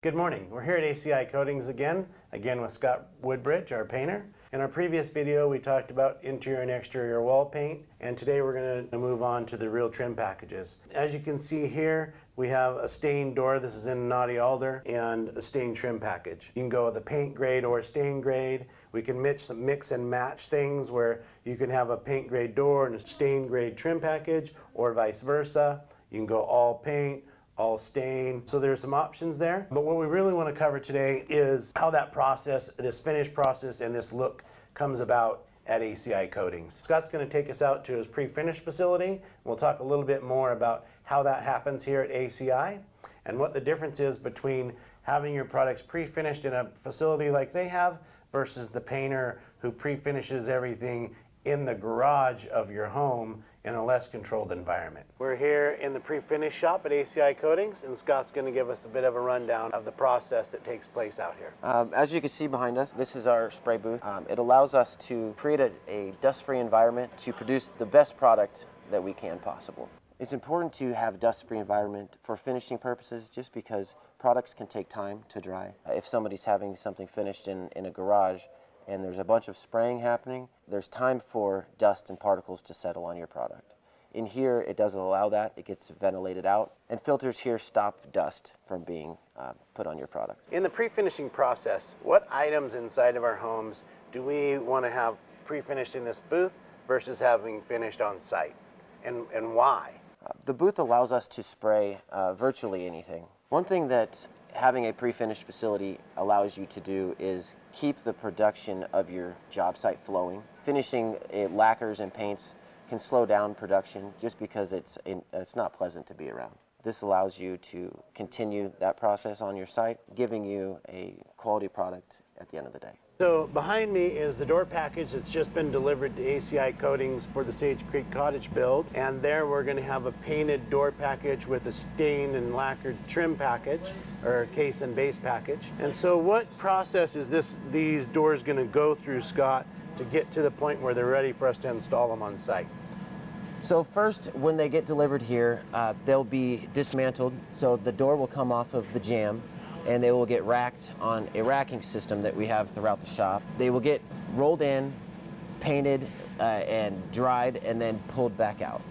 Good morning. We're here at ACI Coatings again with Scott Woodbridge, our painter. In our previous video, we talked about interior and exterior wall paint, and today we're going to move on to the real trim packages. As you can see here, we have a stained door. This is in Naughty Alder, and a stained trim package. You can go with a paint grade or a stain grade. We can mix and match things where you can have a paint grade door and a stain grade trim package, or vice versa. You can go all paint, all stain. So there's some options there. But what we really want to cover today is how that process, this finish process and this look comes about at ACI Coatings. Scott's going to take us out to his pre-finished facility. We'll talk a little bit more about how that happens here at ACI and what the difference is between having your products pre-finished in a facility like they have versus the painter who pre-finishes everything in the garage of your home in a less controlled environment. We're here in the pre-finish shop at ACI Coatings, and Scott's going to give us a bit of a rundown of the process that takes place out here. As you can see behind us, this is our spray booth. It allows us to create a dust-free environment to produce the best product that we can possible. It's important to have a dust-free environment for finishing purposes just because products can take time to dry. If somebody's having something finished in a garage, and there's a bunch of spraying happening, there's time for dust and particles to settle on your product. In here, it doesn't allow that. It gets ventilated out, and filters here stop dust from being put on your product. In the pre-finishing process, what items inside of our homes do we want to have pre-finished in this booth versus having finished on site, and why? The booth allows us to spray virtually anything. One thing that having a pre-finished facility allows you to do is keep the production of your job site flowing. Finishing lacquers and paints can slow down production just because it's not pleasant to be around. This allows you to continue that process on your site, giving you a quality product at the end of the day. So behind me is the door package that's just been delivered to ACI Coatings for the Sage Creek Cottage build, and there we're going to have a painted door package with a stained and lacquered trim package, or case and base package. And so what process is these doors going to go through, Scott, to get to the point where they're ready for us to install them on site? So first, when they get delivered here, they'll be dismantled, so the door will come off of the jamb, and they will get racked on a racking system that we have throughout the shop. They will get rolled in, painted, and dried, and then pulled back out.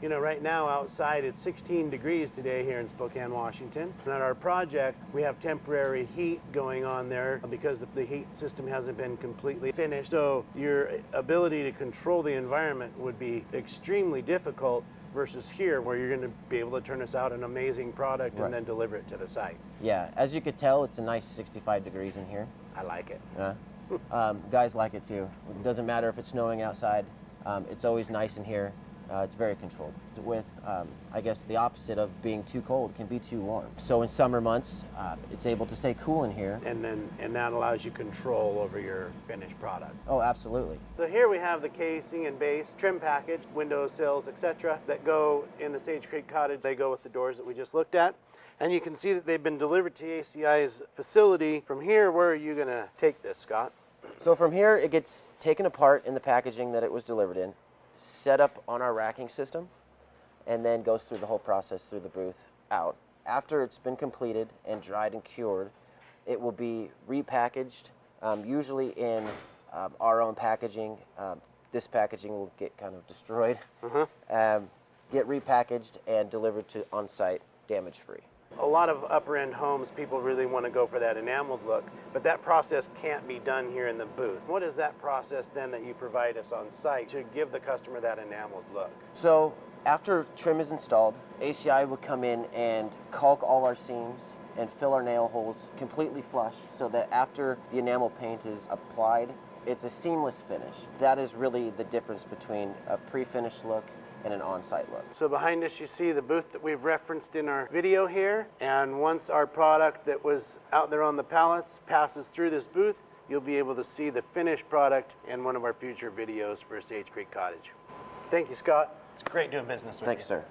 You know, right now outside it's 16 degrees today here in Spokane, Washington. And at our project, we have temporary heat going on there because the heat system hasn't been completely finished. So your ability to control the environment would be extremely difficult versus here, where you're going to be able to turn us out an amazing product and then deliver it to the site. Yeah, as you could tell, it's a nice 65 degrees in here. I like it. Guys like it too. It doesn't matter if it's snowing outside. It's always nice in here. It's very controlled. With, I guess, the opposite of being too cold can be too warm. So in summer months, it's able to stay cool in here. And that allows you control over your finished product. Oh, absolutely. So here we have the casing and base trim package, window sills, etc. that go in the Sage Creek Cottage. They go with the doors that we just looked at. And you can see that they've been delivered to ACI's facility. From here, where are you going to take this, Scott? So from here, it gets taken apart in the packaging that it was delivered in, set up on our racking system, and then goes through the whole process through the booth out. After it's been completed and dried and cured, it will be repackaged, usually in our own packaging. This packaging will get kind of destroyed, get repackaged and delivered to on-site damage-free. A lot of upper-end homes, people really want to go for that enameled look, but that process can't be done here in the booth. What is that process then that you provide us on site to give the customer that enameled look? So after trim is installed, ACI will come in and caulk all our seams and fill our nail holes completely flush so that after the enamel paint is applied, it's a seamless finish. That is really the difference between a pre-finished look and an on-site look. So behind us you see the booth that we've referenced in our video here, and once our product that was out there on the pallets passes through this booth, you'll be able to see the finished product in one of our future videos for Sage Creek Cottage. Thank you, Scott. It's great doing business with you. Thanks, sir.